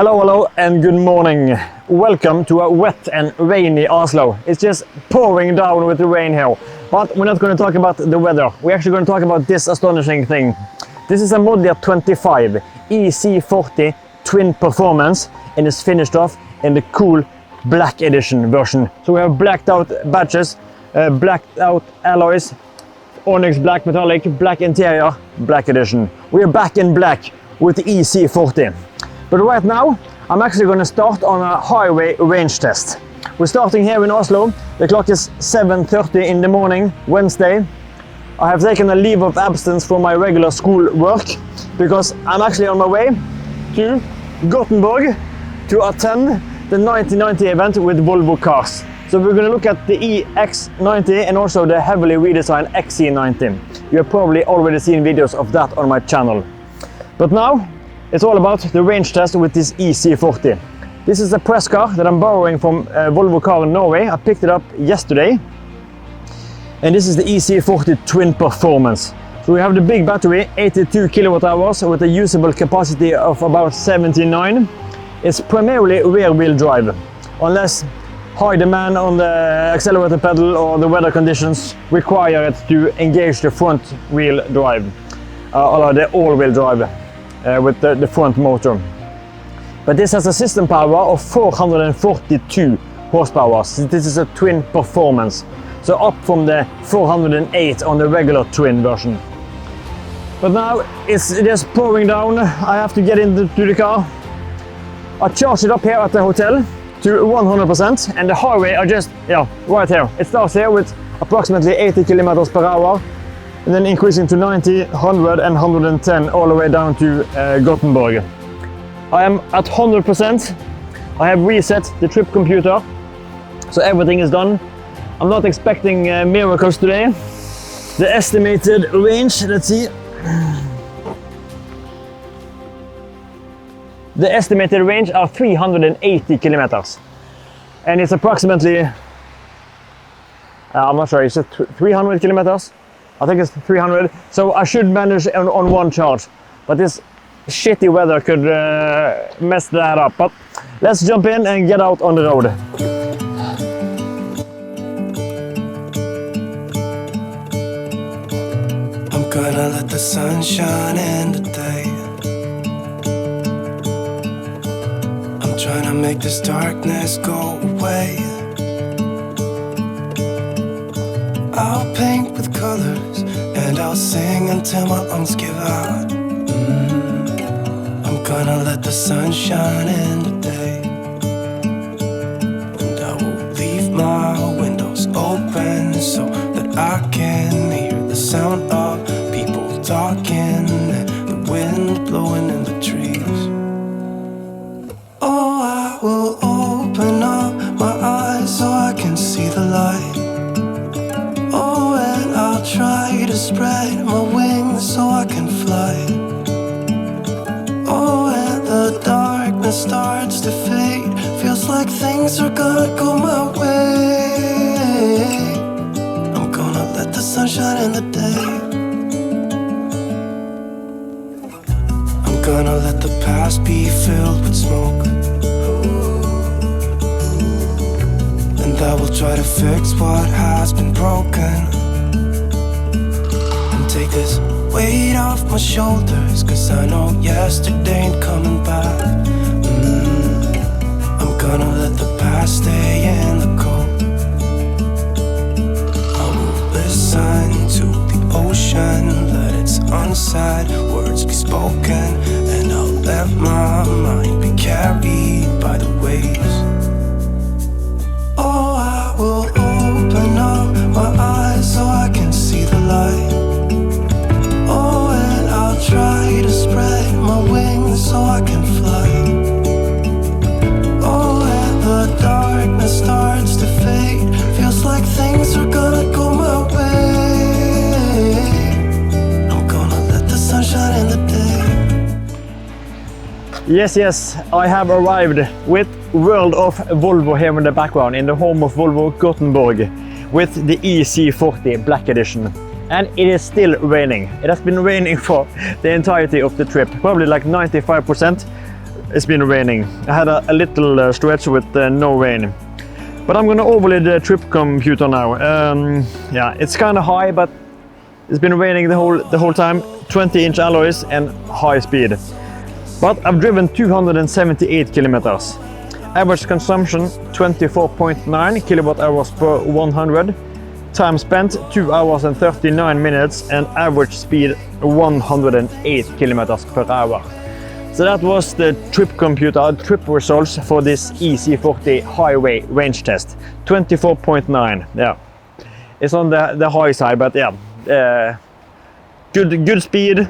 Hello and good morning. Welcome to a wet and rainy Oslo. It's just pouring down with the rain here. But we're not going to talk about the weather. We're actually going to talk about this astonishing thing. This is a Model 25 EC40 Twin Performance and it's finished off in the cool black edition version. So we have blacked out badges, blacked out alloys, onyx black metallic, black interior, black edition. We are back in black with the EC40. But right now, I'm actually going to start on a highway range test. We're starting here in Oslo. The clock is 7:30 in the morning, Wednesday. I have taken a leave of absence from my regular school work because I'm actually on my way to Gothenburg to attend the 1990 event with Volvo cars. So we're going to look at the EX90 and also the heavily redesigned XC90. You have probably already seen videos of that on my channel. But now, it's all about the range test with this EC40. This is a press car that I'm borrowing from Volvo car in Norway. I picked it up yesterday. And this is the EC40 Twin Performance. So we have the big battery, 82 kilowatt hours with a usable capacity of about 79. It's primarily rear wheel drive, unless high demand on the accelerator pedal or the weather conditions require it to engage the front wheel drive, or the all-wheel drive. With the front motor. But this has a system power of 442 horsepower. This is a twin performance. So up from the 408 on the regular twin version. But now it's just pouring down. I have to get into the car. I charged it up here at the hotel to 100% and the highway are just, right here. It starts here with approximately 80 kilometers per hour. And then increasing to 90, 100 and 110 all the way down to Gothenburg. I am at 100%. I have reset the trip computer, so everything is done. I'm not expecting miracles today. The estimated range, let's see. The estimated range are 380 kilometers. And it's approximately, I'm not sure, is it 300 kilometers? I think it's 300, so I should manage on one charge. But this shitty weather could mess that up. But let's jump in and get out on the road. I'm gonna let the sun shine in today. I'm trying to make this darkness go away. I'll paint with colors and I'll sing until my lungs give out. I'm gonna let the sun shine in today. And I will leave my windows open so that I can hear the sound of people talking and the wind blowing in the trees. Oh, I will open up my eyes so I can see the light. I'll try to spread my wings so I can fly. Oh, and the darkness starts to fade. Feels like things are gonna go my way. I'm gonna let the sun shine in the day. I'm gonna let the past be filled with smoke. And I will try to fix what has been broken. Take this weight off my shoulders, cause I know yesterday ain't coming back. I'm gonna let the past stay in the cold. I will listen to the ocean, let its unsaid words be spoken. And I'll let my mind be carried by the waves. Oh, I will open up my eyes so I can see the light. Try to spread my wings so I can fly. Oh, and the darkness starts to fade. Feels like things are gonna go my way. I'm gonna let the sun shine in the day. Yes, I have arrived with World of Volvo here in the background, in the home of Volvo Gothenburg, with the EC40 Black Edition. And it is still raining. It has been raining for the entirety of the trip, probably like 95%. it's been raining. I had a little stretch with no rain. But I'm gonna overlay the trip computer now. Yeah, it's kind of high, but it's been raining the whole time. 20-inch alloys and high speed. But I've driven 278 kilometers. Average consumption 24.9 kilowatt hours per 100. Time spent 2 hours and 39 minutes, and average speed 108 kilometers per hour. So that was the trip computer trip results for this EC40 highway range test. 24.9. Yeah, it's on the high side, but yeah, good speed, a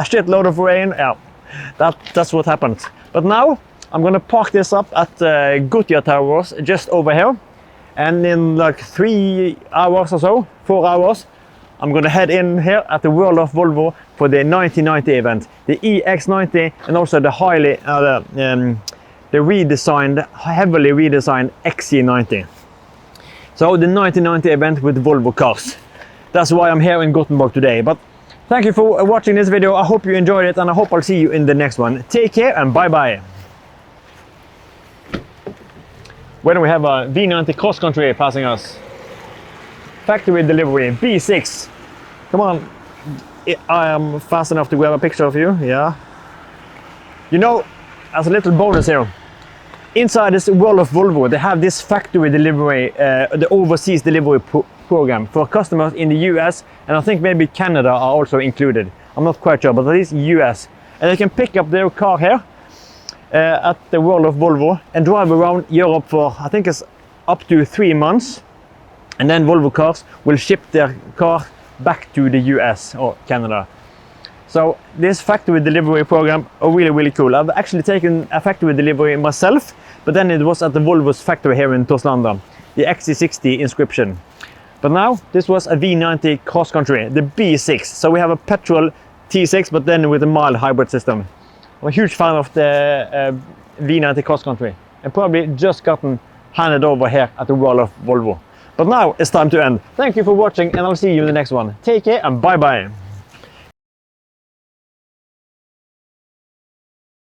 shitload of rain. Yeah, that's what happened. But now I'm gonna park this up at Gothia Towers just over here, and in like 3 hours or so, 4 hours, I'm gonna head in here at the World of Volvo for the 9090 event, the EX90, and also the heavily redesigned XC90. So the 9090 event with Volvo cars. That's why I'm here in Gothenburg today. But thank you for watching this video. I hope you enjoyed it, and I hope I'll see you in the next one. Take care and bye bye. When we have a V90 cross country passing us. Factory delivery, V6. Come on, I am fast enough to grab a picture of you, yeah. You know, as a little bonus here, inside this World of Volvo, they have this factory delivery, the overseas delivery program for customers in the US, and I think maybe Canada are also included. I'm not quite sure, but at least US. And they can pick up their car here at the World of Volvo and drive around Europe for, I think it's up to 3 months. And then Volvo cars will ship their car back to the US or Canada. So this factory delivery program are really cool. I've actually taken a factory delivery myself, but then it was at the Volvo's factory here in Torslanda, the XC60 inscription. But now this was a V90 cross country, the B6. So we have a petrol T6, but then with a mild hybrid system. I'm a huge fan of the V90 cross country, and probably just gotten handed over here at the World of Volvo. But now it's time to end. Thank you for watching, and I'll see you in the next one. Take care and bye bye.